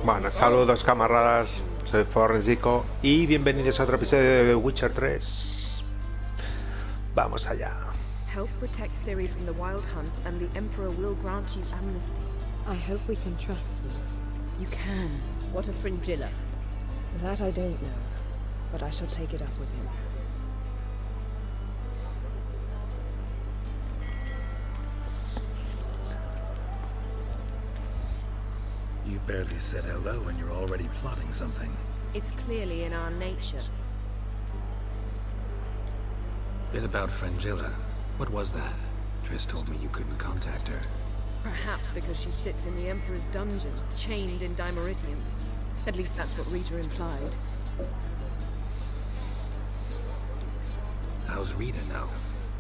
Bueno, saludos camaradas, soy Forrenzico y bienvenidos a otro episodio de Witcher 3. Vamos allá. Help protect Ciri from the wild hunt and the Emperor will grant you amnesty. I hope we can trust you. You can. What of Fringilla? That I don't know, but I shall take it up with him. You barely said hello and you're already plotting something. It's clearly in our nature. Bit about Fringilla. What was that? Triss told me you couldn't contact her. Perhaps because she sits in the Emperor's dungeon, chained in Dimeritium. At least that's what Rita implied. How's Rita now?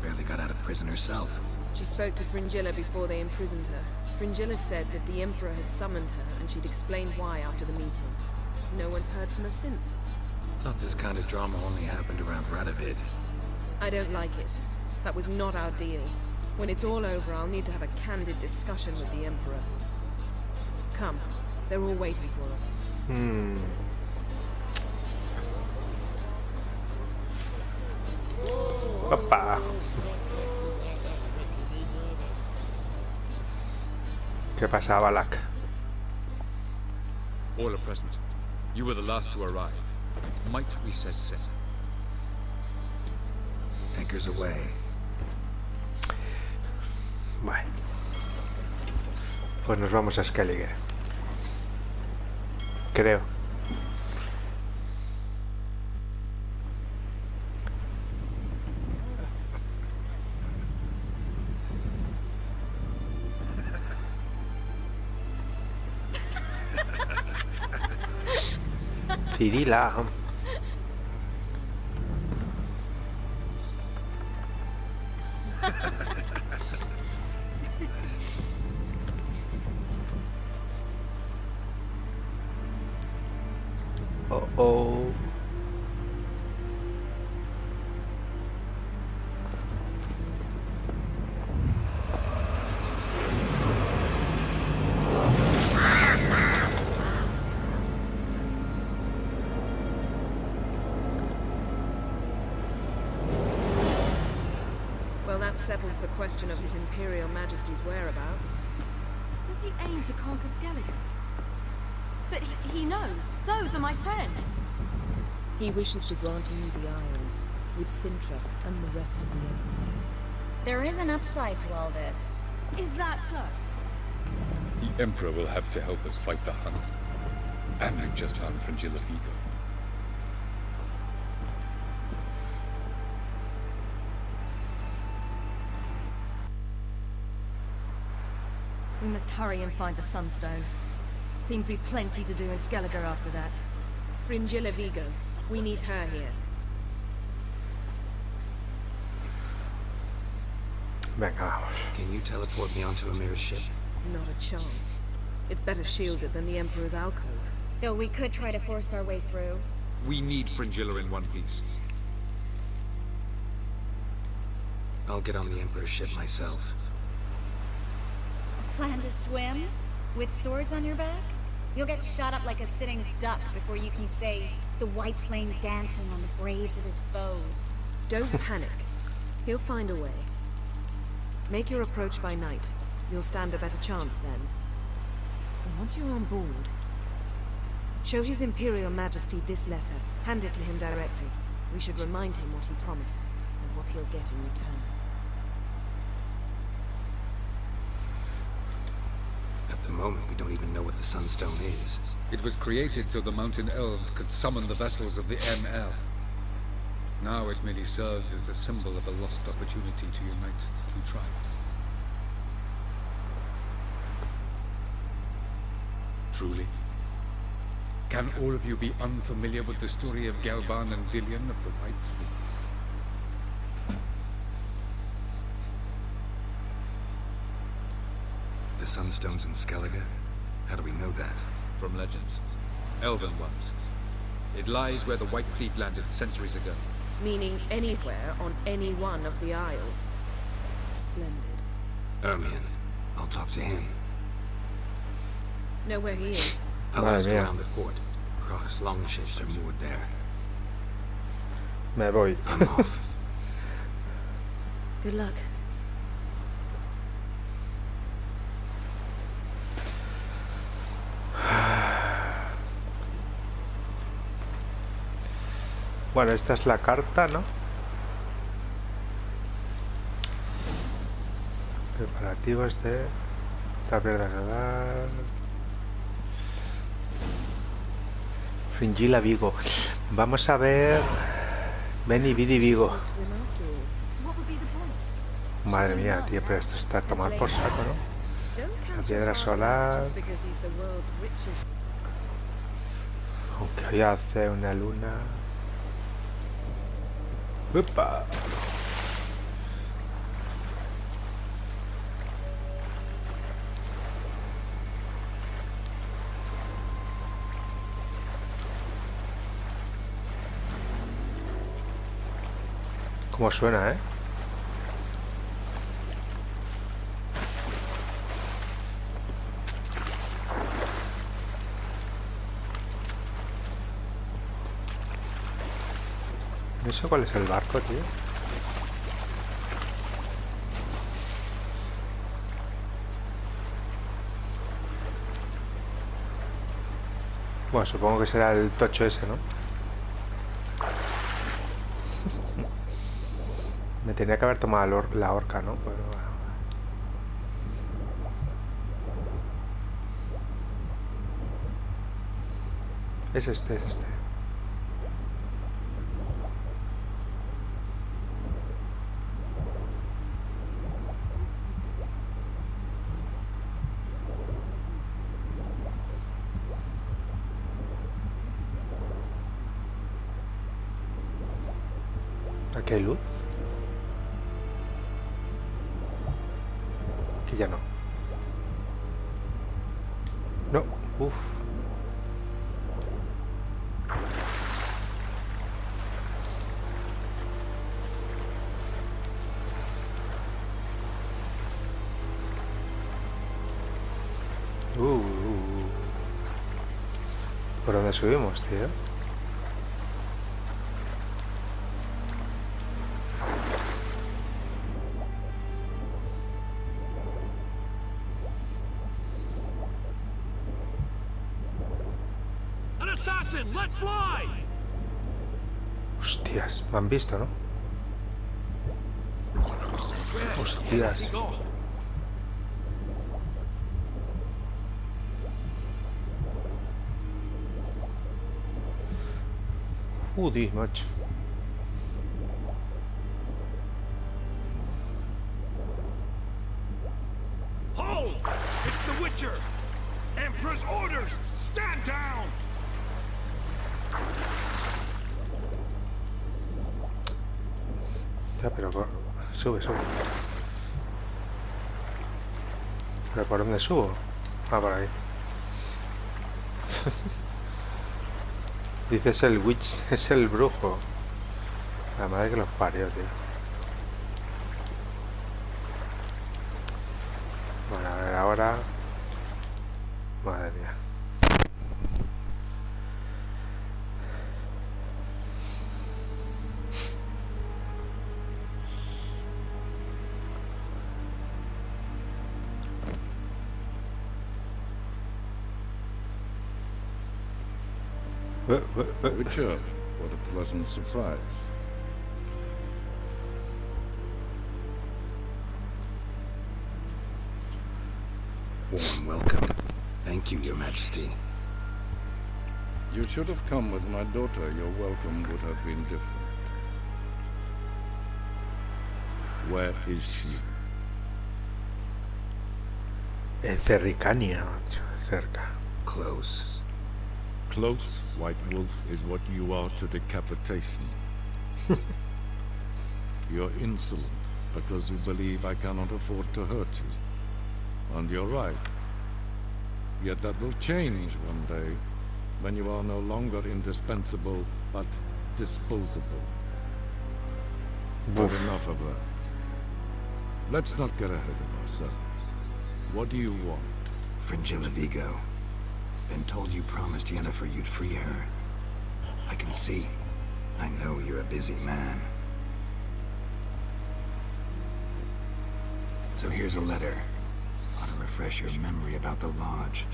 Barely got out of prison herself. She spoke to Fringilla before they imprisoned her. Fringilla said that the Emperor had summoned her and she'd explained why after the meeting. No one's heard from her since. Thought this kind of drama only happened around Radovid. I don't like it. That was not our deal. When it's all over, I'll need to have a candid discussion with the Emperor. Come, they're all waiting for us. Papá. ¿Qué pasa, Balak? All are present. You were the last to arrive. Might we set sail? Anchors away. Bueno. Pues nos vamos a Skellige. Creo. Cirila. Oh. Well, that settles the question of His Imperial Majesty's whereabouts. Does he aim to conquer Skellige? But he knows. Those are my friends. He wishes to grant you the Isles, with Sintra and the rest of the Empire. There is an upside to all this. Is that so? The Emperor will have to help us fight the hunt. And we've just found Fringilla Vigo. We must hurry and find the Sunstone. Seems we've plenty to do in Skellige after that. Fringilla Vigo. We need her here. Venga, vamos. Can you teleport me onto Amir's ship? Not a chance. It's better shielded than the Emperor's alcove. Though we could try to force our way through. We need Fringilla in one piece. I'll get on the Emperor's ship myself. Plan to swim? With swords on your back? You'll get shot up like a sitting duck before you can say, the white flame dancing on the graves of his foes. Don't panic. He'll find a way. Make your approach by night. You'll stand a better chance then. And once you're on board, show His Imperial Majesty this letter. Hand it to him directly. We should remind him what he promised, and what he'll get in return. At the moment, we don't even know what the Sunstone is. It was created so the mountain elves could summon the vessels of the ML. Now it merely serves as a symbol of a lost opportunity to unite the two tribes. Truly? Can all of you be unfamiliar with the story of Gelban and Dillion of the White Fleet? The Sunstone's in Skellige? How do we know that? From legends. Elven ones. It lies where the White Fleet landed centuries ago. Meaning anywhere on any one of the Isles. Splendid. Ermion. I'll talk to him. Know where he is? I'll Madre ask mía. around the port. Croc's longships are moored there. Me voy. I'm off. Good luck. Bueno, esta es la carta, ¿no? Preparativos de... Tapier de radar... Fringila Vigo. Vamos a ver... Beni Vidi Vigo. To him after all. What would be the point? Madre mía, tío, pero esto está a tomar por saco, ¿no? Don't count piedra your father out solar. just because he's the world's richest. Aunque hoy hace una luna... ¡Upa! ¿Cómo suena, eh? No sé cuál es el barco, tío. Bueno, supongo que será el tocho ese, ¿no? Me tenía que haber tomado la horca, ¿no? Pero bueno. Es este, es este. Aquí hay luz. Que ya no. No, uff. ¿Por dónde subimos, tío? Hostias, me han visto, ¿no? Hostias. Joder, macho. Hold! It's the Witcher! Emperor's orders! Stand down! Ya, pero sube, sube. ¿Pero por dónde subo? Ah, por ahí. Dices el witch, es el brujo. La madre que los parió, tío. Bueno, a ver, ahora... Madre mía. Witcher, what a pleasant surprise. Warm welcome. Thank you, Your Majesty. You should have come with my daughter. Your welcome would have been different. Where is she? En Cerricania, macho, cerca. Close. Close, White Wolf, is what you are to decapitation. You're insolent because you believe I cannot afford to hurt you. And you're right. Yet that will change one day, when you are no longer indispensable, but disposable. But enough of that. Let's not get ahead of ourselves. What do you want? Fringilla Vigo. Been told you promised Yennefer you'd free her. I can see. I know you're a busy man. So here's a letter. Ought to refresh your memory about the Lodge.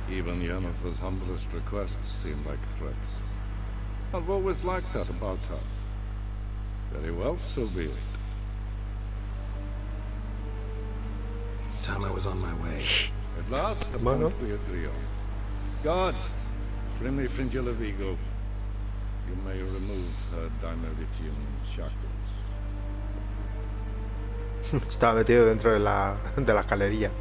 Even Yennefer's humblest requests seem like threats. I've always liked that about her. Very well, so be it. Time I was on my way. At last, the point we agree on. Guards, bring me Fringilla Vigo. You may remove her Dimeritian shackles. Estaba metido dentro de la escalería.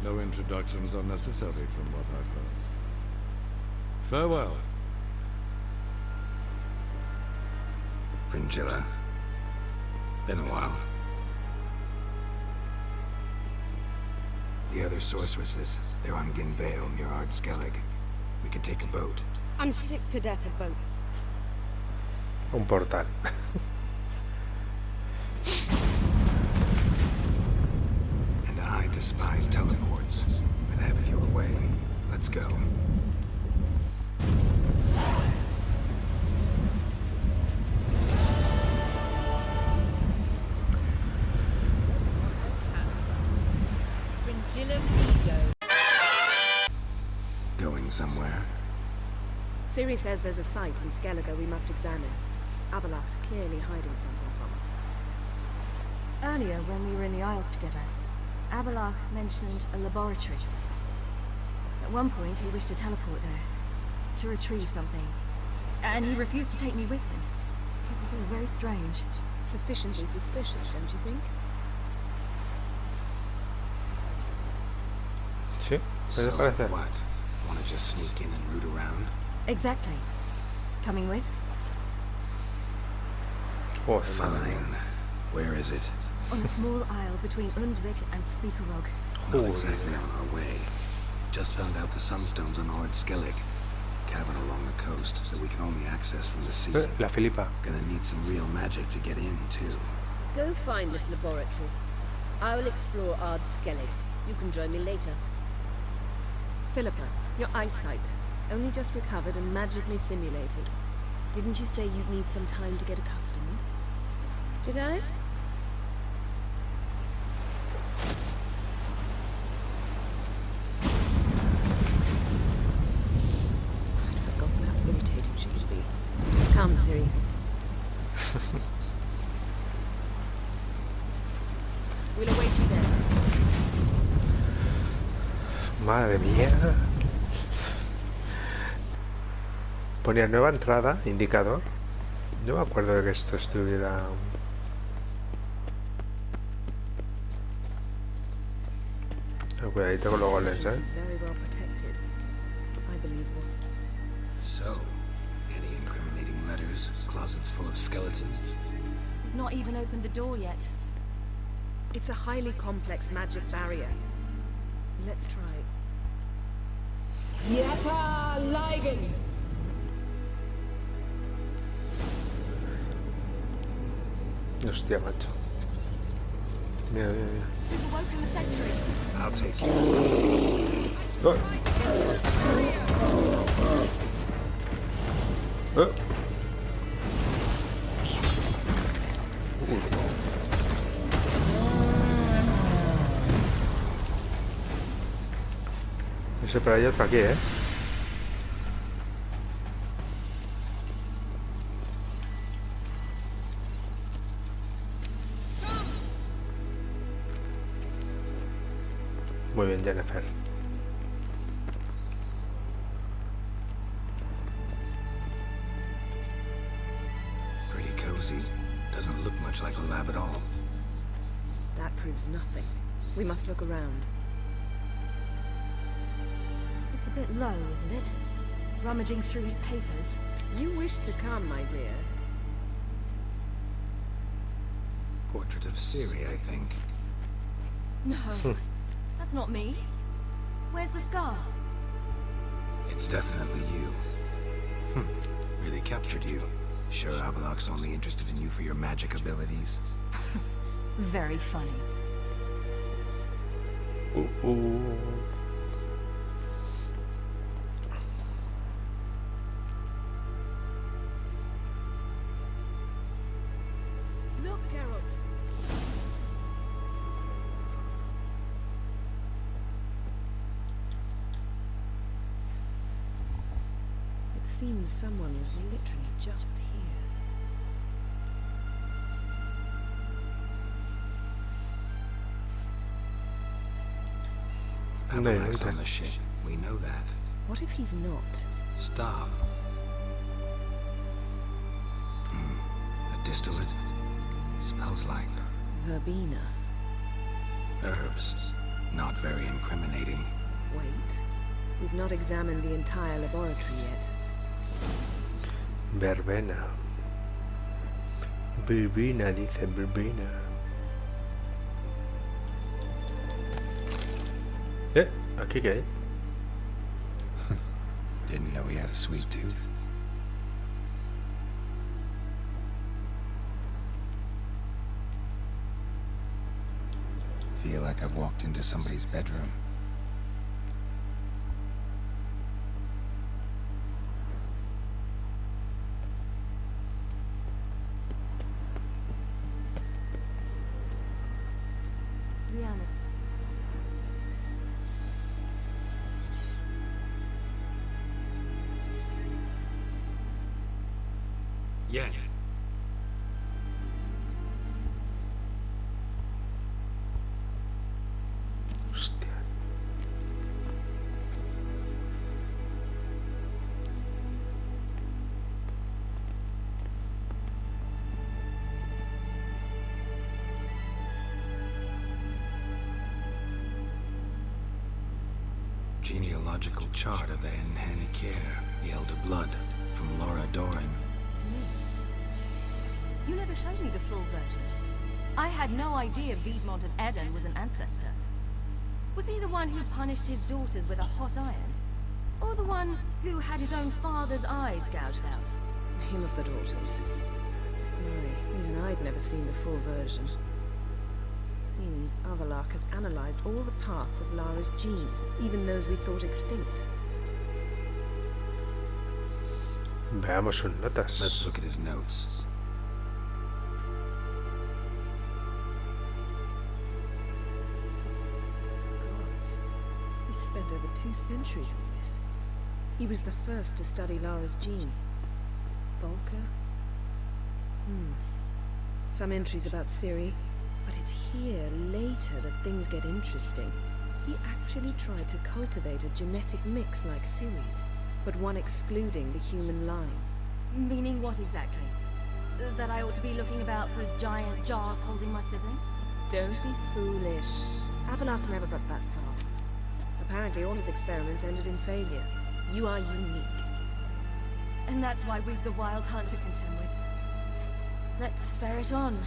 No introductions are necessary from what I've heard. Farewell. Fringilla. Been a while. The other sorceresses, they're on Ginvale near Ardskellig. We could take a boat. I'm sick to death of boats. Un portal. And I despise teleports. But have it your way. Let's go. Going somewhere. Ciri says there's a site in Skellige we must examine. Avallac's clearly hiding something from us. Earlier, when we were in the Isles together, Avallach mentioned a laboratory. At one point, he wished to teleport there, to retrieve something. And he refused to take me with him. It was all very strange. Sufficiently suspicious, don't you think? Sí, So, puede parecer. what? Want to just sneak in and root around? Exactly. Coming with? Joder, Fine. Where is it? On a small isle between Undvik and Speakerog. Not exactly on our way. Just found out the sunstones on Ardskellig. Cavern along the coast that we can only access from the sea. La Filipa. Gonna need some real magic to get in, too. Go find this laboratory. I will explore Ardskellig. You can join me later. Philippa, your eyesight. Only just recovered and magically simulated. Didn't you say you'd need some time to get accustomed? Did I? I'd forgotten how irritating she could be. Come, Ciri. We'll await you there. Madre mía. Ponía nueva entrada, indicador. No me acuerdo de que esto estuviera... Cuidadito con los goles, ¿eh? Very well protected. I believe them. So, any incriminating letters? Closets full of skeletons? We've not even opened the door yet. It's a highly complex magic barrier. Let's try. Yeta Ligen! Hostia, macho. Mira, mira, mira. We've awoken the sentry. I'll take you. Oh. Oh. Ese para allá, otro aquí, ¿eh? Muy bien, Yennefer. Pretty cozy. Doesn't look much like a lab at all. That proves nothing. We must look around. It's a bit low, isn't it? Rummaging through his papers. You wish to come, my dear. Portrait of Ciri, I think. No, that's not me. Where's the scar? It's definitely you. Really captured you. Sure Avallac's only interested in you for your magic abilities? Very funny. Look, Geralt. It seems someone was literally just here. Avalak's on the ship. We know that. What if he's not? Stop. A distillate. Smells like Verbena. herbs. Not very incriminating. Wait. We've not examined the entire laboratory yet. Verbena. Verbena, dice verbena. ¿Aquí qué hay? Didn't know he had a sweet tooth. Feel like I've walked into somebody's bedroom. Yeah. Hostia. Genealogical chart of the Enhanikir, the elder blood, from Laura Doran. To me. You never showed me the full version. I had no idea Viedmont of Eden was an ancestor. Was he the one who punished his daughters with a hot iron? Or the one who had his own father's eyes gouged out? Him of the daughters. No, even I'd never seen the full version. Seems Avalak has analyzed all the parts of Lara's gene, even those we thought extinct. Veamos sus notas. Let's look at his notes. Gods, we spent over 2 centuries on this. He was the first to study Lara's gene. Volker? Some entries about Ciri, but it's here later that things get interesting. He actually tried to cultivate a genetic mix like Ciri's, but one excluding the human line. Meaning what exactly? That I ought to be looking about for giant jars holding my siblings? Don't be foolish. Avalak never got that far. Apparently all his experiments ended in failure. You are unique. And that's why we've the Wild Hunt to contend with. Let's ferret on.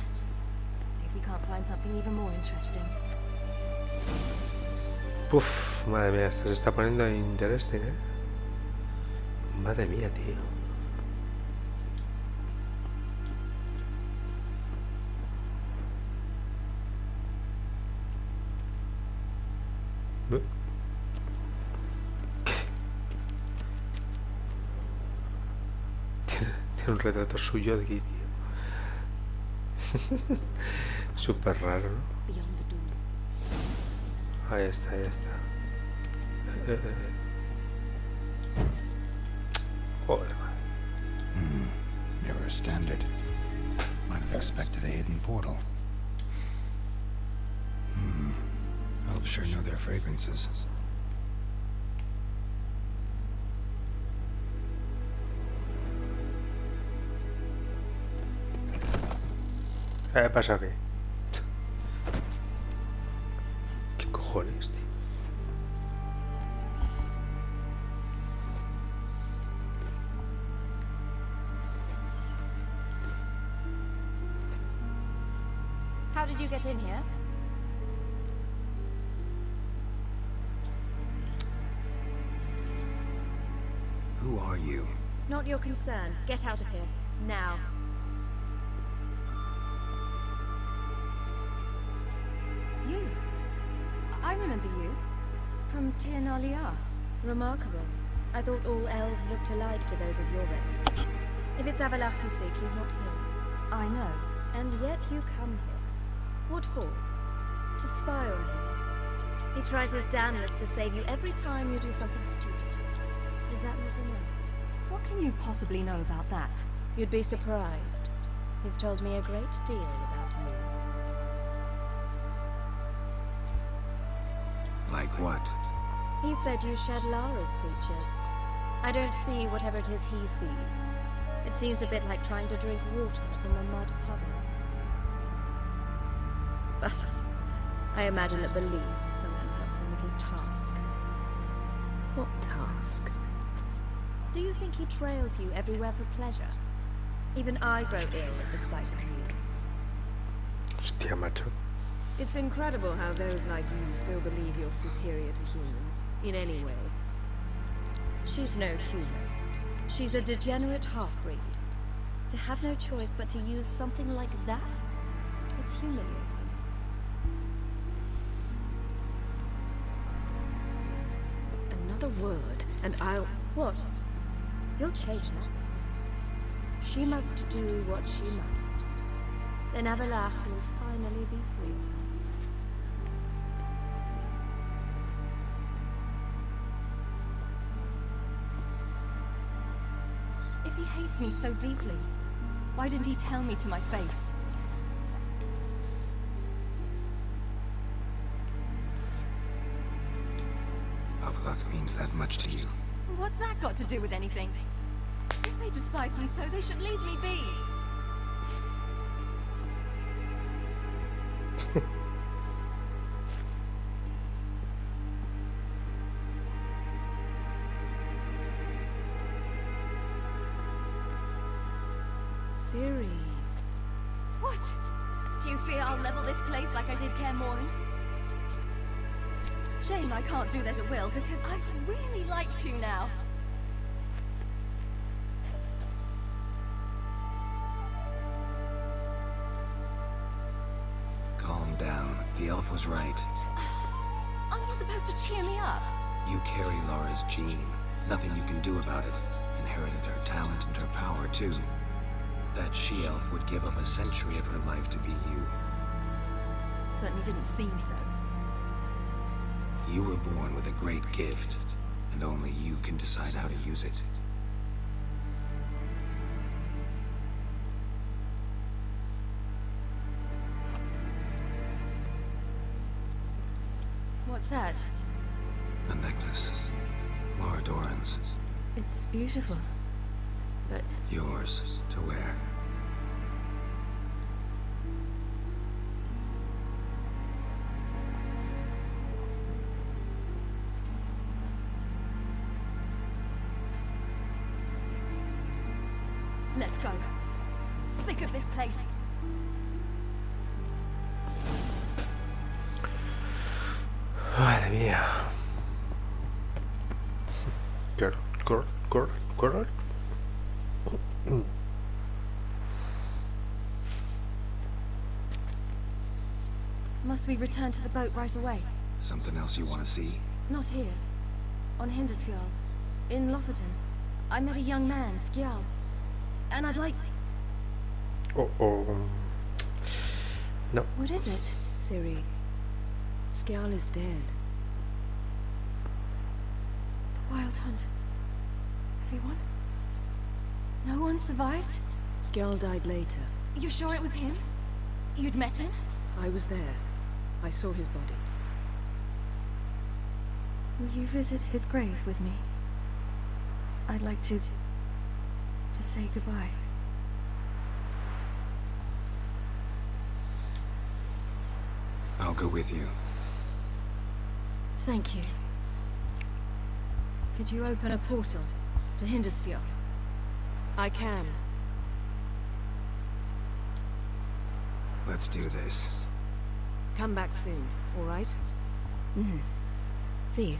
See if we can't find something even more interesting. Puf, madre mía, esto se está poniendo interesting, ¿eh? Madre mía, tío. Tiene un retrato suyo de aquí, tío. Súper raro, ¿no? Ahí está, ahí está. Joder, madre. Mirror standard. Might have expected a hidden portal. Elves sure know their fragrances. ¿Qué pasa aquí? ¿Qué cojones, tío? How did you get in here? Who are you? Not your concern. Get out of here. Now. You. I remember you. From Tirnalia. Remarkable. I thought all elves looked alike to those of your race. If it's Avalach who's sick, he's not here. I know. And yet you come here. What for? To spy on him. He tries his damnedest to save you every time you do something stupid. Is that not enough? What can you possibly know about that? You'd be surprised. He's told me a great deal about you. Like what? He said you shared Lara's features. I don't see whatever it is he sees. It seems a bit like trying to drink water from a mud puddle. But I imagine that belief somehow helps him with his task. What task? Do you think he trails you everywhere for pleasure? Even I grow ill at the sight of you. Hostia, macho. It's incredible how those like you still believe you're superior to humans, in any way. She's no human. She's a degenerate half-breed. To have no choice but to use something like that, it's humiliating. Another word, and I'll... What? You'll change nothing. She must do what she must. Then Avalach will finally be free of her. If he hates me so deeply, why didn't he tell me to my face? Avalach means that much to you. What's that got to do with anything? If they despise me so, they should leave me be. Ciri. What? Do you fear I'll level this place like I did Kaer Morhen? Shame I can't do that at will, because I'd really like to now. Calm down. The elf was right. Aren't you supposed to cheer me up? You carry Lara's gene. Nothing you can do about it. Inherited her talent and her power, too. That she-elf would give up a century of her life to be you. Certainly didn't seem so. You were born with a great gift, and only you can decide how to use it. What's that? A necklace. Lara Doran's. It's beautiful, but... Yours to wear. Let's go. Sick of this place. Madre mía. Geralt. Must we return to the boat right away? Something else you want to see? Not here. On Hindersfjall. In Lofoten. I met a young man, Skjal. And I'd like... Oh. No. What is it? Ciri. Skjal is dead. The Wild Hunt. Everyone? No one survived? Skjal died later. You sure it was him? You'd met him? I was there. I saw his body. Will you visit his grave with me? I'd like to say goodbye. I'll go with you. Thank you. Could you open a portal to Hindersfjall? I can. Let's do this. Come back soon, all right? Mm-hmm. See you.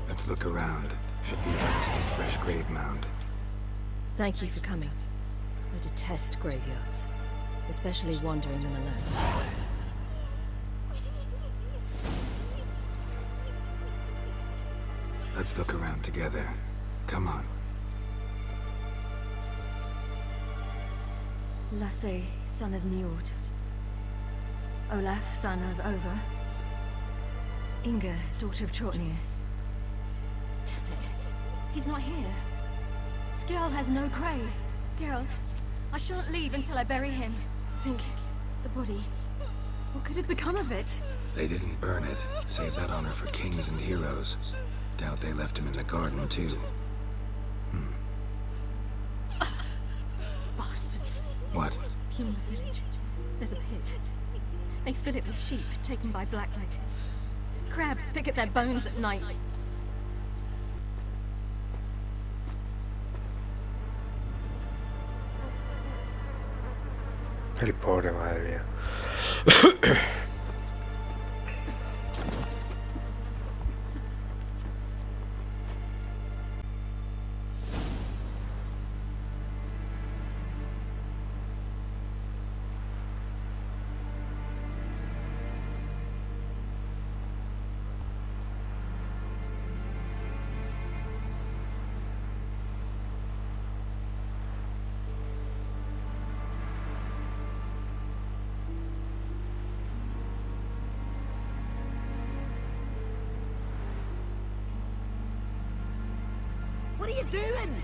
Let's look around. Should be a relatively fresh grave mound. Thank you for coming. I detest graveyards, especially wandering them alone. Let's look around together. Come on. Lasse, son of Njord. Olaf, son of Over. Inga, daughter of Trotnir. Damn it. He's not here. Skjall has no grave. Geralt, I shan't leave until I bury him. Think, the body. What could have become of it? They didn't burn it. Save that honor for kings and heroes. Doubt they left him in the garden, too. Bastards. What? Beyond the village, there's a pit. They fill it with sheep taken by Blackleg. Crabs pick at their bones at night. El pobre, madre mía. What are you doing?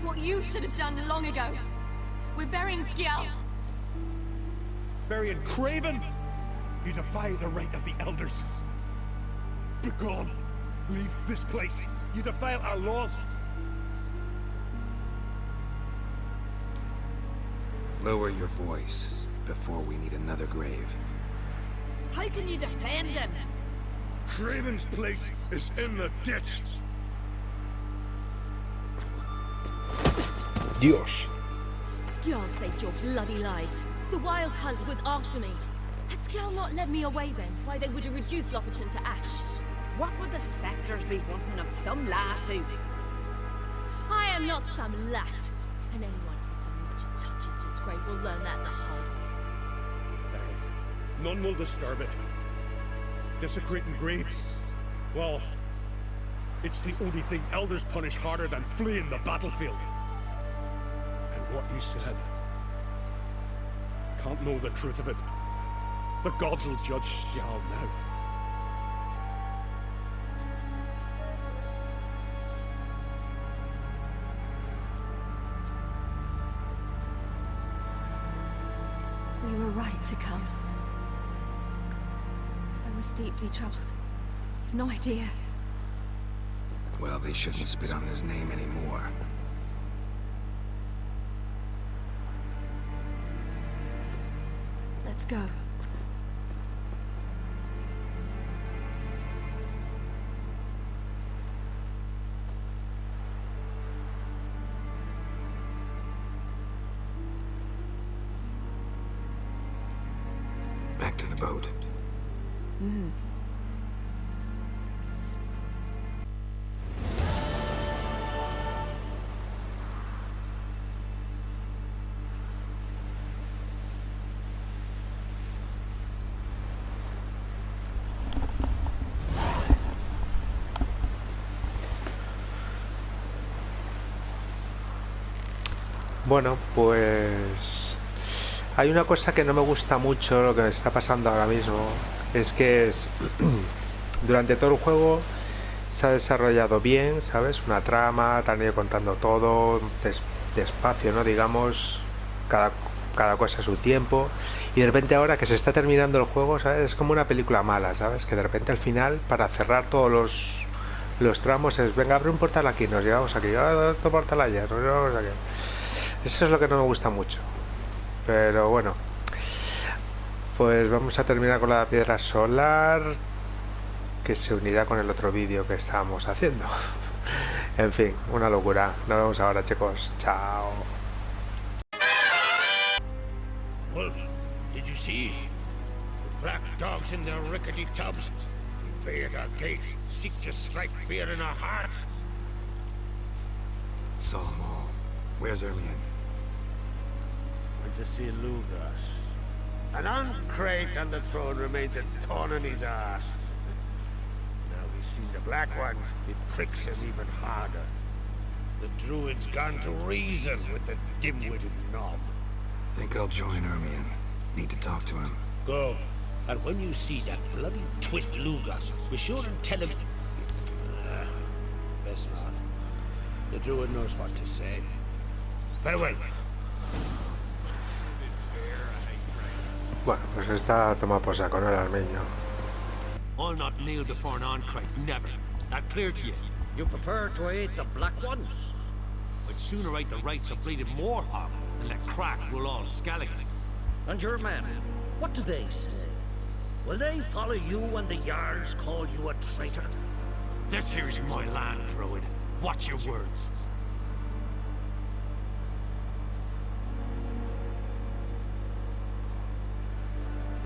What you should have done long ago. We're burying Skjall. Burying Craven? You defy the right of the elders. Begone! Leave this place. You defile our laws. Lower your voice before we need another grave. How can you defend him? Craven's place is in the ditch. Dios. Skjall saved your bloody lives. The Wild Hunt was after me. Had Skjall not led me away then, why they would have reduced Lofoten to ash. What would the spectres be wanting of some lass who... I am not some lass. And anyone who so much as touches this grave will learn that the hard way. None will disturb it. Desecrating graves. Well, it's the only thing elders punish harder than fleeing the battlefield. And what you said. Can't know the truth of it. The gods will judge Skjall now. We were right to come. I was deeply troubled. You've no idea. Well, they shouldn't spit on his name anymore. Let's go. Back to the boat. Bueno, pues hay una cosa que no me gusta mucho, lo que me está pasando ahora mismo, es que durante todo el juego se ha desarrollado bien, ¿sabes? Una trama, te han ido contando todo despacio, ¿no? Digamos, cada cosa a su tiempo, y de repente ahora que se está terminando el juego, ¿sabes? Es como una película mala, ¿sabes? Que de repente al final, para cerrar todos los tramos, es, venga, abre un portal aquí, nos llevamos aquí, otro portal allá, nos llevamos aquí. Eso es lo que no me gusta mucho. Pero bueno, pues vamos a terminar con la piedra solar, que se unirá con el otro vídeo que estábamos haciendo. En fin, una locura. Nos vemos ahora, chicos. Chao. Wolf, did you see? The black dogs in their rickety tubs. We bay at our gates, seek to strike fear in our hearts. Saw them all. Where's Erlian? Went to see Lugas. An uncrate on the throne remains a thorn in his ass. Now he's seen the Black Ones, it pricks him even harder. The druid's gone to reason with the dim-witted knob. Think I'll join Ermion. Need to talk to him. Go. And when you see that bloody twit Lugas, be sure and tell him... best not. The druid knows what to say. Farewell. Bueno, pues está tomado por saco, ¿no? El armeño. I'll not kneel before an Oncrite, never. That clear to you? You prefer to aid the Black Ones? I'd sooner aid the rights of bleeding Moorhog than let crack rule all Skellige. And your men, what do they say? Will they follow you when the Jarls call you a traitor? This here's my land, druid. Watch your words.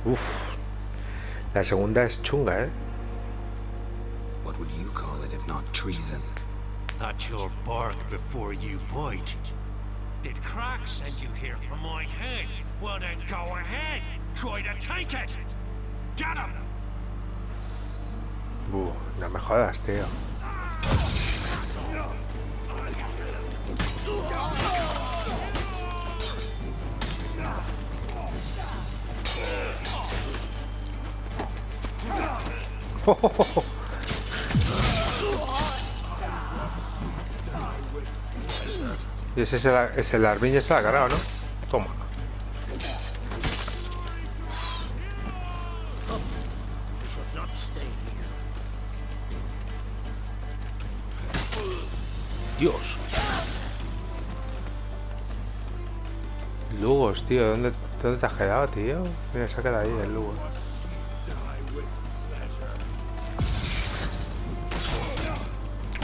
Uf, la segunda es chunga, ¿eh? What would you call it if not treason? That's your bark before you bite. Did Crack send you here for my head? Well then go ahead. Try to take it. Get him. No me jodas, tío. Y ese es el armiño, se la ha cargado, ¿no? Toma. Dios. Lugos, tío. ¿Dónde te has quedado, tío? Mira, se ha quedado ahí el Lugo.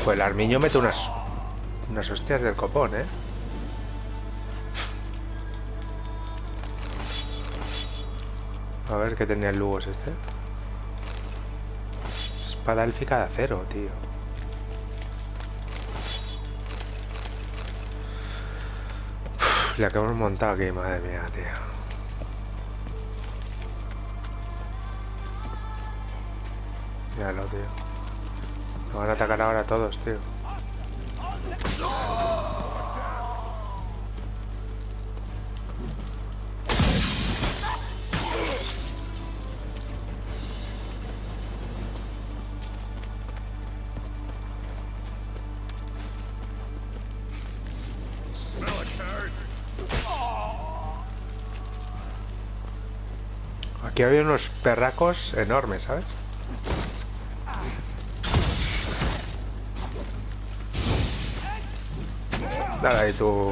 Pues el armiño mete unas hostias del copón, ¿eh? A ver qué tenía el Lugos este. Espada élfica de acero, tío. La que hemos montado aquí, madre mía, tío. Míralo, tío. Nos van a atacar ahora todos, tío. Aquí había unos perracos enormes, ¿sabes? Dale ahí tú.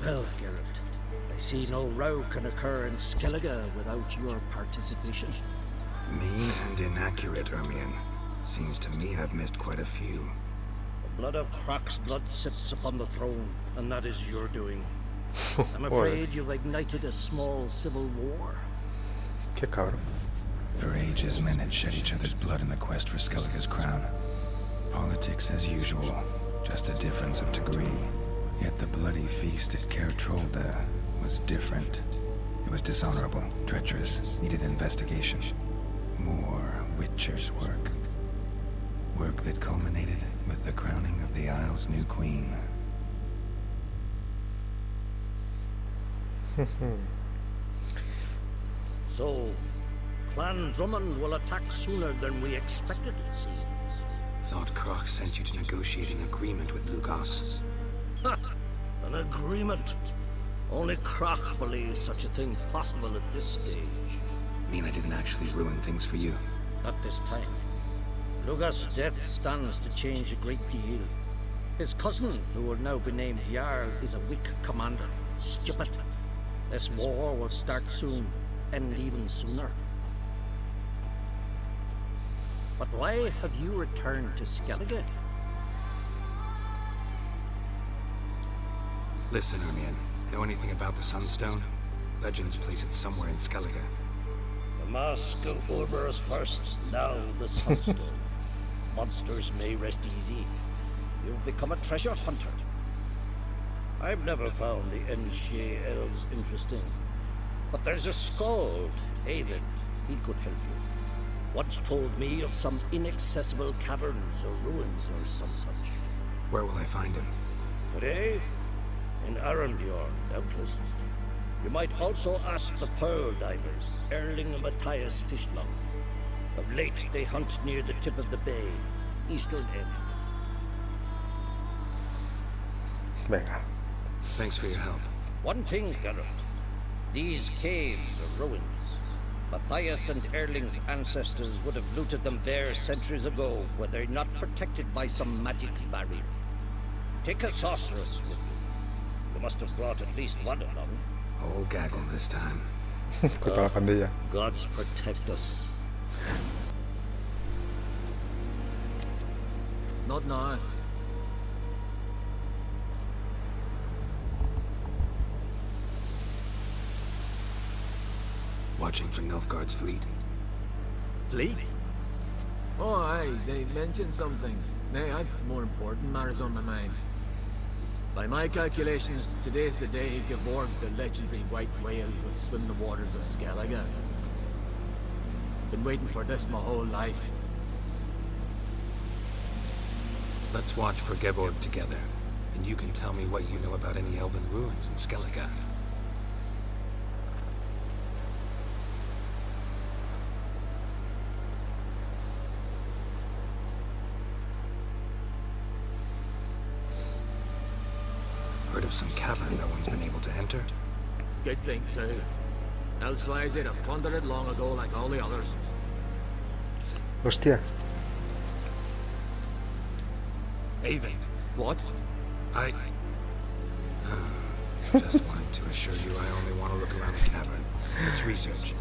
Well, Geralt, I see no row can occur in Skellige without your participation. Mean and inaccurate, Ermion. Seems to me I've missed quite a few. The blood of Croc's blood sits upon the throne, and that is your doing. I'm afraid you've ignited a small civil war. Qué cabrón. For ages, men had shed each other's blood in the quest for Skellige's crown. Politics as usual, just a difference of degree. Yet the bloody feast at Caer Trolda was different. It was dishonorable, treacherous, needed investigation. More Witcher's work. Work that culminated with the crowning of the Isle's new queen. So, Clan Drummond will attack sooner than we expected, it seems. Thought Croc sent you to negotiate an agreement with Lugas. Ha! An agreement? Only Croc believes such a thing possible at this stage. Mean I didn't actually ruin things for you? Not this time. Lugas' death stands to change a great deal. His cousin, who will now be named Jarl, is a weak commander. Stupid. This war will start soon, end even sooner. But why have you returned to Skellige? Listen, Ermion. Know anything about the Sunstone? Legends place it somewhere in Skellige. The mask of Urber's first, now the Sunstone. Monsters may rest easy. You've become a treasure hunter. I've never found the Enshe elves interesting. But there's a skald, Avid. He could help you. Once told me of some inaccessible caverns or ruins or some such. Where will I find him? Today? In Arundjorn, doubtless. You might also ask the Pearl Divers, Erling and Matthias Fishlung. Of late, they hunt near the tip of the bay, eastern end. Venga. Thanks for your help. One thing, Geralt. These caves are ruins. Matthias and Erling's ancestors would have looted them bare centuries ago, were they not protected by some magic barrier. Take a sorceress with you. You must have brought at least one along. Whole gaggle this time. Contra la pandilla. Gods protect us. Not now. Watching for Nilfgaard's fleet. Fleet? Oh, aye, they mentioned something. Nay, I've more important matters on my mind. By my calculations, today's the day Gevorg, the legendary white whale, will swim the waters of Skellige. Been waiting for this my whole life. Let's watch for Gevorg together, and you can tell me what you know about any elven ruins in Skellige. Heard of some cavern no one's been able to enter? Good thing, too. Elsewise, they'd have plundered it long ago like all the others. Hostia. Avon. What? Just wanted to assure you I only want to look around the cavern. It's research.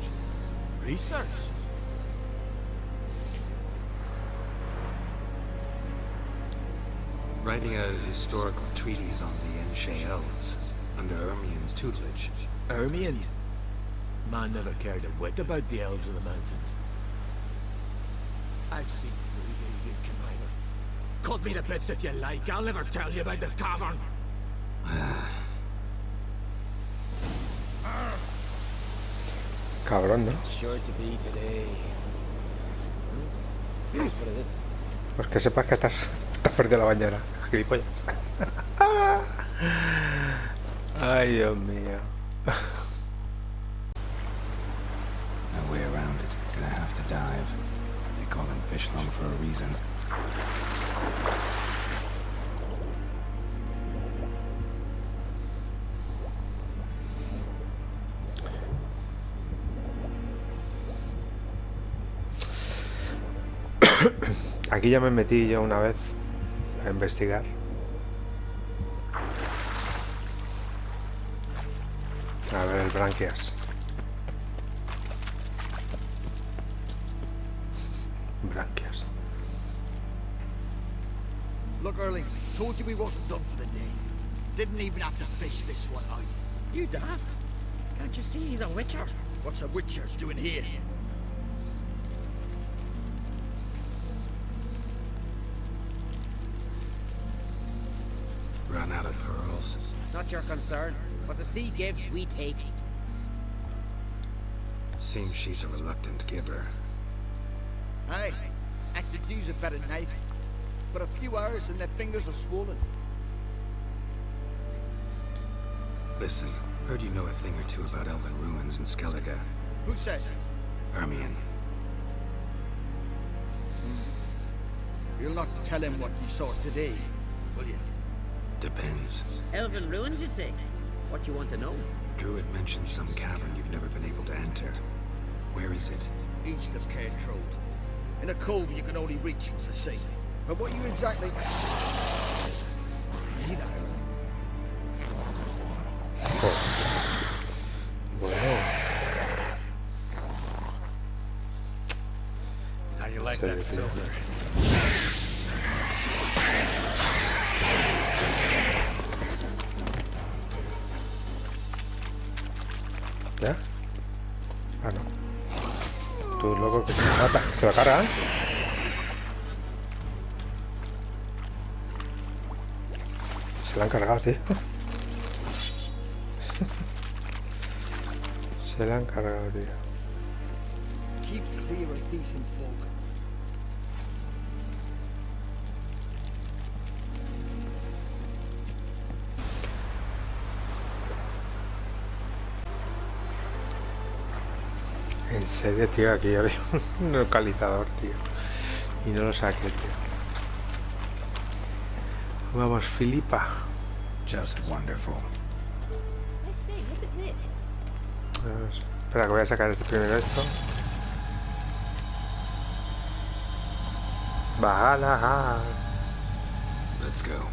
Research? Writing a historical treatise on the Enshe elves, under Ermien's tutelage. Ermien? Man never cared a whit about the elves of the mountains. I've seen through you, you conniver. Cut me to bits if you like, I'll never tell you about the cavern. Cabrón, ¿no? It's sure to be today. Pues que sepas que estás perdido la bañera, gilipollas. Ay, Dios mío. No way around it. Gonna have to dive. They call him Fishlung for a reason. Aquí ya me metí yo una vez a investigar. A ver el branquias. Branquias. Look, Erling, told you we wasn't done for the day. Didn't even have to fish this one out. You daft. Can't you see he's a witcher? What's a witcher doing here? Run out of pearls. Not your concern. What the sea gives, we take. Seems she's a reluctant giver. Aye, I could use a better knife. But a few hours and their fingers are swollen. Listen, heard you know a thing or two about elven ruins in Skellige. Who says? Ermien. You'll not tell him what you saw today, will you? Depends. Elven ruins, you say? What you want to know? Druid mentioned some cavern you've never been able to enter. Where is it? East of Cairtrode. In a cove you can only reach from the sea. But what you exactly... Neither. Bueno. How you like that silver? ¿Ya? Ah, no. Tú loco que se mata. Se lo carga, ¿eh? Se lo han cargado, tío. Se la han cargado, tío. Keep clear of decent folk. En serio, tío, aquí había un localizador, tío. Y no lo saqué, tío. Vamos, Filipa. Just wonderful. I say, look at this. Espera, que voy a sacar este primero esto. Bájala. Let's go.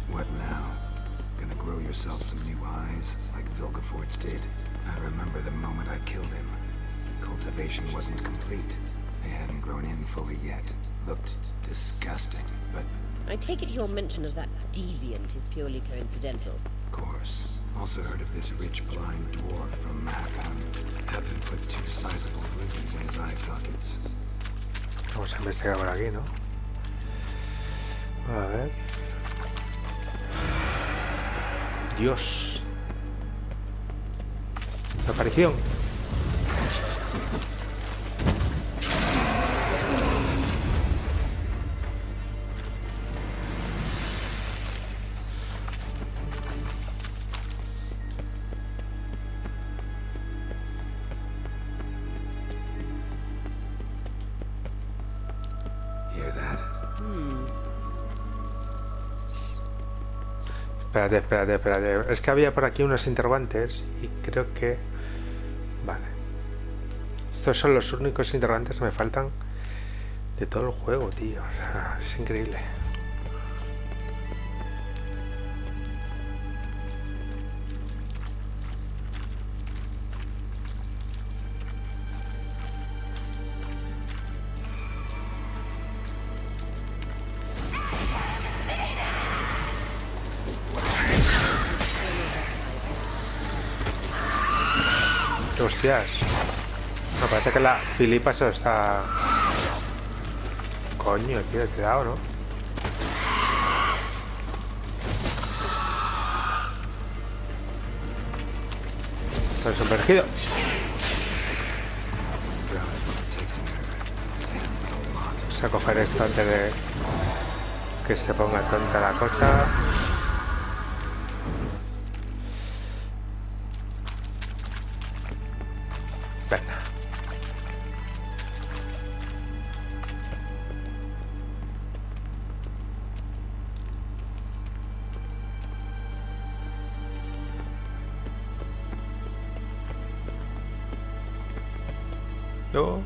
What now? Gonna grow yourself some new eyes, like Vilgefortz did? I remember the moment I killed him. Cultivation wasn't complete. They hadn't grown in fully yet. Looked disgusting, but... I take it your mention of that deviant is purely coincidental. Of course. Also heard of this rich blind dwarf from Mahakam. Happened to put 2 sizable rubies in his eye sockets. Vamos a investigar por aquí, ¿no? A ver. Dios. Aparición. Espérate. Es que había por aquí unos interrogantes y creo que... Vale. Estos son los únicos interrogantes que me faltan de todo el juego, tío. O sea, es increíble. Hostias. Me parece que la Filipa se lo está... Coño, tío, cuidado, ¿no? Estoy sumergido. Vamos a coger esto antes de que se ponga tonta la cosa. Venga. No.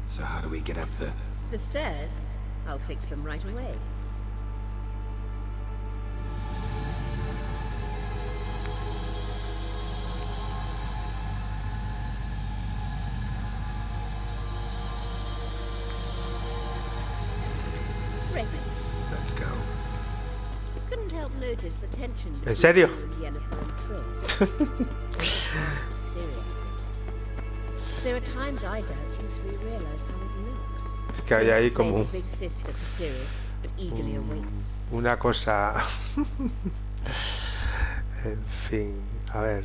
So how do we get up The stairs? I'll fix them right away. Ready. Let's go. Couldn't help notice the tension ¿En serio? between Yennefer and Triss. There are times I doubt you three realize how it looks. Es que hay ahí como Big sister to Ciri, but eagerly awaits. una cosa. En fin, a ver.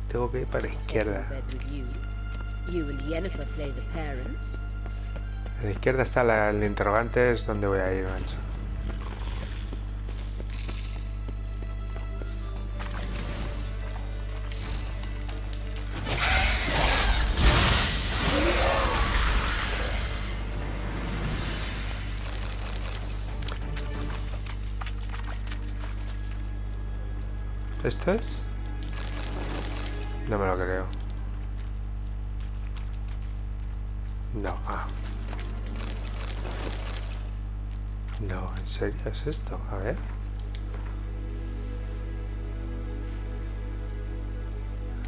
Tengo que ir para la izquierda. You and Yennefer play the parents. A la izquierda está el interrogante, es donde voy a ir, macho. ¿Esto es? No me lo creo. No, No, ¿en serio es esto? A ver.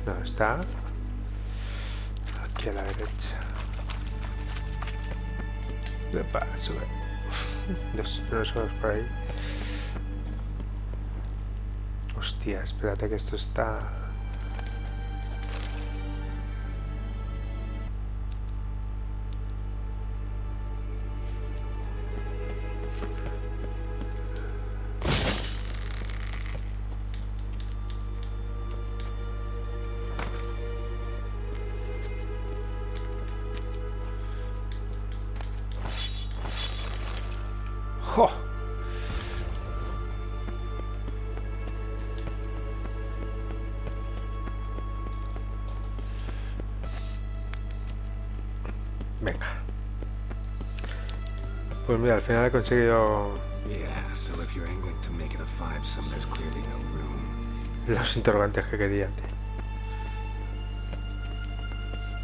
No, está aquí a la derecha. Epa, sube. No subes por ahí. Hostia, espérate que esto está... ¡Oh! Venga. Pues mira, al final he conseguido los interrogantes que quería, tío.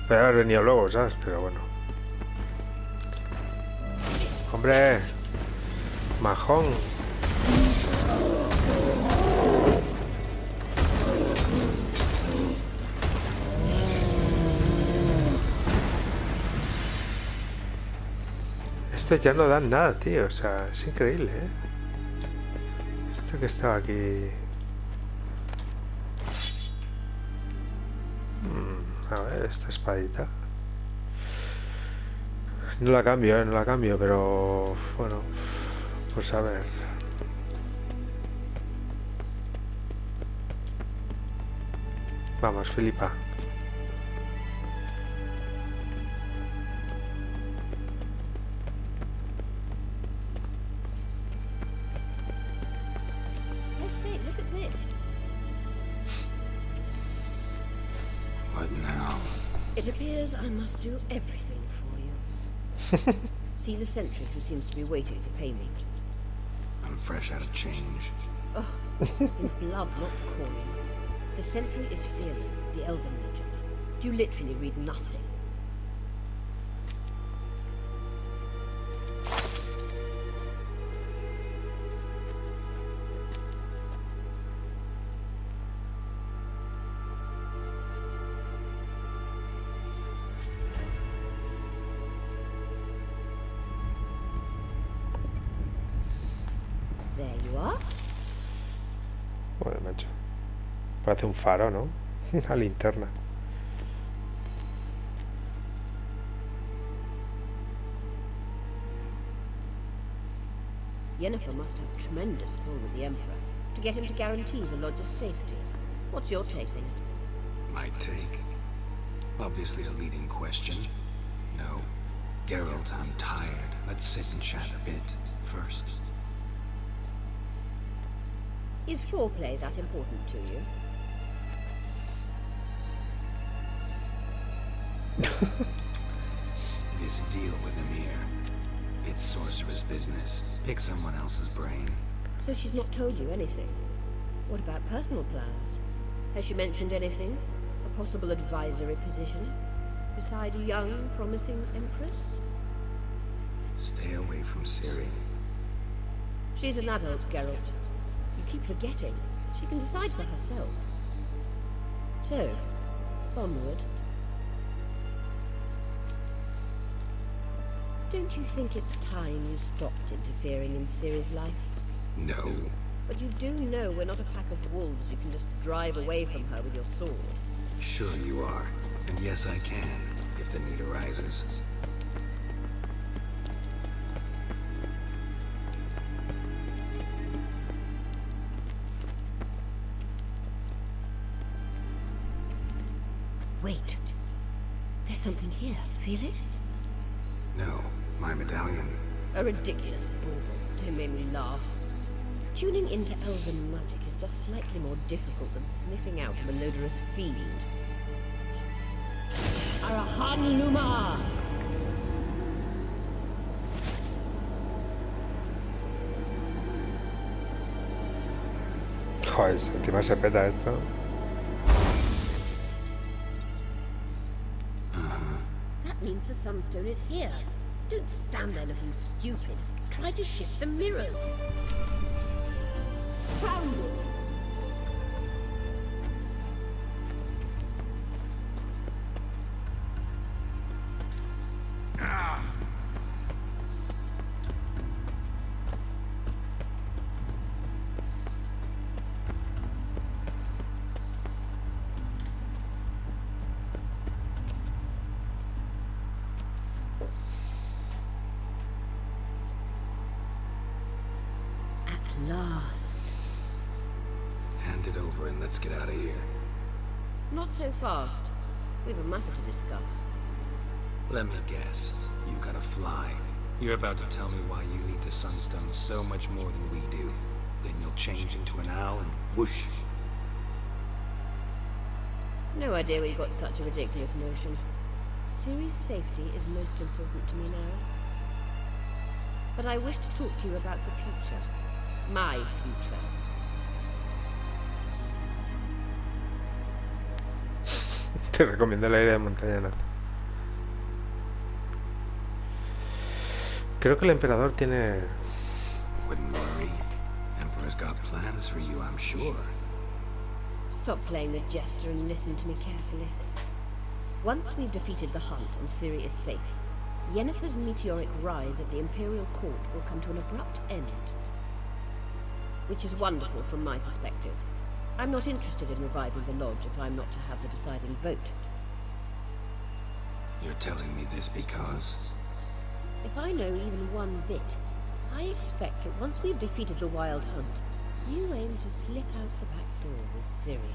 Podría haber venido luego, ¿sabes? Pero bueno. ¡Hombre! ¡Majón! Estos ya no dan nada, tío. O sea, es increíble, ¿eh? Esto que estaba aquí... A ver, esta espadita. No la cambio, no la cambio, pero... Bueno, pues a ver... Vamos, Filipa. I say, look at this. What now? It appears I must do everything for you. See the sentry who seems to be waiting for payment. I'm fresh out of change. Oh, in blood, not coin. The sentry is Fearing, the elven legend. You literally read nothing. There you are. Bueno, macho. Parece un faro, ¿no? Una linterna. Yennefer must have tremendous pull with the Emperor to get him to guarantee the lodge's safety. What's your take on it? My take? Obviously a leading question. No. Geralt, I'm tired. Let's sit and chat a bit first. Is foreplay that important to you? This deal with Emir. It's sorcerer's business. Pick someone else's brain. So she's not told you anything? What about personal plans? Has she mentioned anything? A possible advisory position? Beside a young, promising empress? Stay away from Ciri. She's an adult, Geralt. You keep forgetting. She can decide for herself. So, onward. Don't you think it's time you stopped interfering in Ciri's life? No. But you do know we're not a pack of wolves you can just drive away from her with your sword. Sure you are. And yes, I can, if the need arises. Wait. There's something here. Feel it? No, my medallion. A ridiculous bauble. Don't make me laugh. Tuning into elven magic is just slightly more difficult than sniffing out a malodorous fiend. Arahan Luma! Joder, encima se peta esto. That means the sunstone is here. Don't stand there looking stupid. Try to shift the mirror. Found it. Last. Hand it over and let's get out of here. Not so fast. We have a matter to discuss. Let me guess. You gotta fly. You're about to tell me why you need the Sunstone so much more than we do. Then you'll change into an owl and whoosh. No idea where you got such a ridiculous notion. Ciri's safety is most important to me now. But I wish to talk to you about the future. My future. Te recomiendo la idea de montaña nata. Creo que el emperador tiene... Wouldn't worry. Emperor's got plans for you, I'm sure. Stop playing the jester and listen to me carefully. Once we've defeated the hunt and Ciri is safe, Yennefer's meteoric rise at the Imperial Court will come to an abrupt end. Which is wonderful from my perspective. I'm not interested in reviving the Lodge if I'm not to have the deciding vote. You're telling me this because... If I know even one bit, I expect that once we've defeated the Wild Hunt, you aim to slip out the back door with Ciri.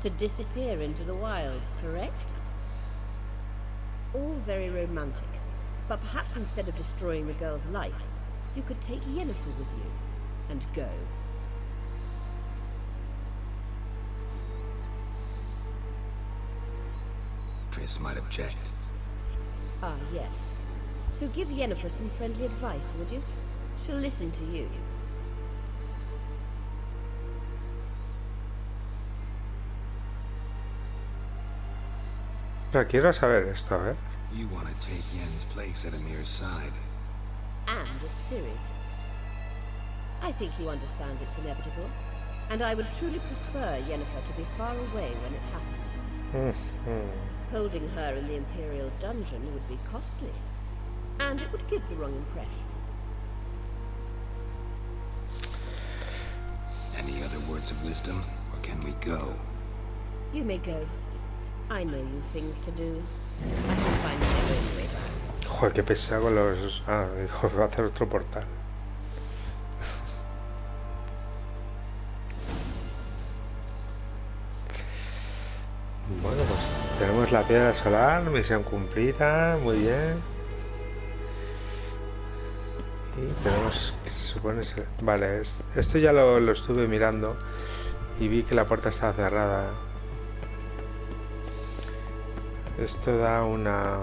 To disappear into the wilds, correct? All very romantic. But perhaps instead of destroying the girl's life, you could take Yennefer with you and go. Triss might object. Ah, yes. So give Yennefer some friendly advice, would you? She'll listen to you. Ya quiero saber esto, ¿eh? You want to take Yen's place at Emir's side. And at Ciri's. I think you understand it's inevitable. And I would truly prefer Yennefer to be far away when it happens. Holding her in the Imperial dungeon would be costly. And it would give the wrong impression. Any other words of wisdom, or can we go? You may go. I know you've things to do. I can find my own way back. Joder, qué pesado con los... Ah, dijo, va a hacer otro portal. Bueno, pues tenemos la piedra solar, misión cumplida, muy bien. Y tenemos que se supone... Vale, esto ya lo estuve mirando y vi que la puerta estaba cerrada. Esto da una...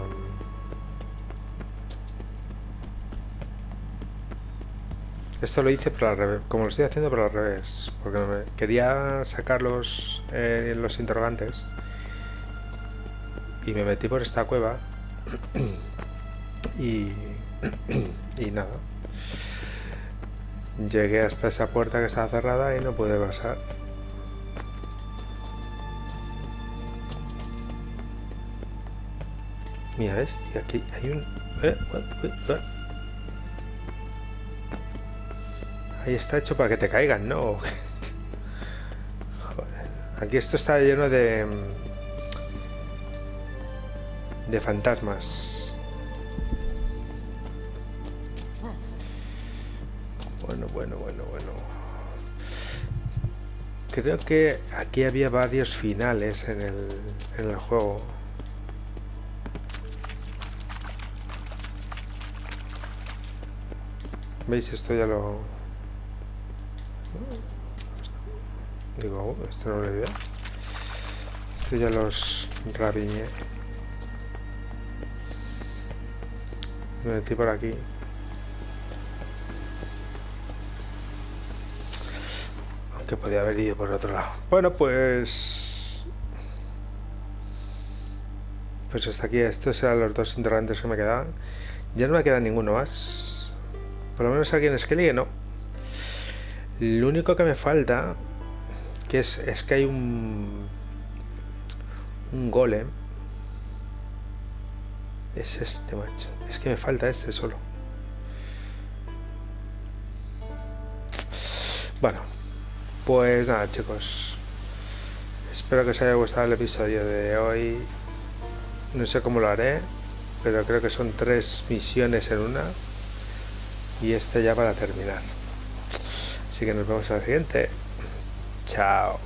Esto lo hice pero al revés, como lo estoy haciendo pero al revés, porque quería sacar los interrogantes y me metí por esta cueva y nada. Llegué hasta esa puerta que estaba cerrada y no pude pasar. Mira, aquí hay un... Ahí está hecho para que te caigan, ¿no? Joder. Aquí esto está lleno de fantasmas. Bueno. Creo que aquí había varios finales en el juego. ¿Veis? Esto ya lo... Digo, esto no lo he visto. Esto ya los rabiñé. Me metí por aquí. Aunque podía haber ido por otro lado. Bueno, pues hasta aquí. Estos eran los dos interrogantes que me quedaban. Ya no me queda ninguno más. Por lo menos aquí en Skellige no. Lo único que me falta que es que hay un golem. Es este, macho. Es que me falta este solo. Bueno, pues nada, chicos. Espero que os haya gustado el episodio de hoy. No sé cómo lo haré, pero creo que son 3 misiones en una. Y este ya para terminar. Así que nos vemos en la siguiente. Chao.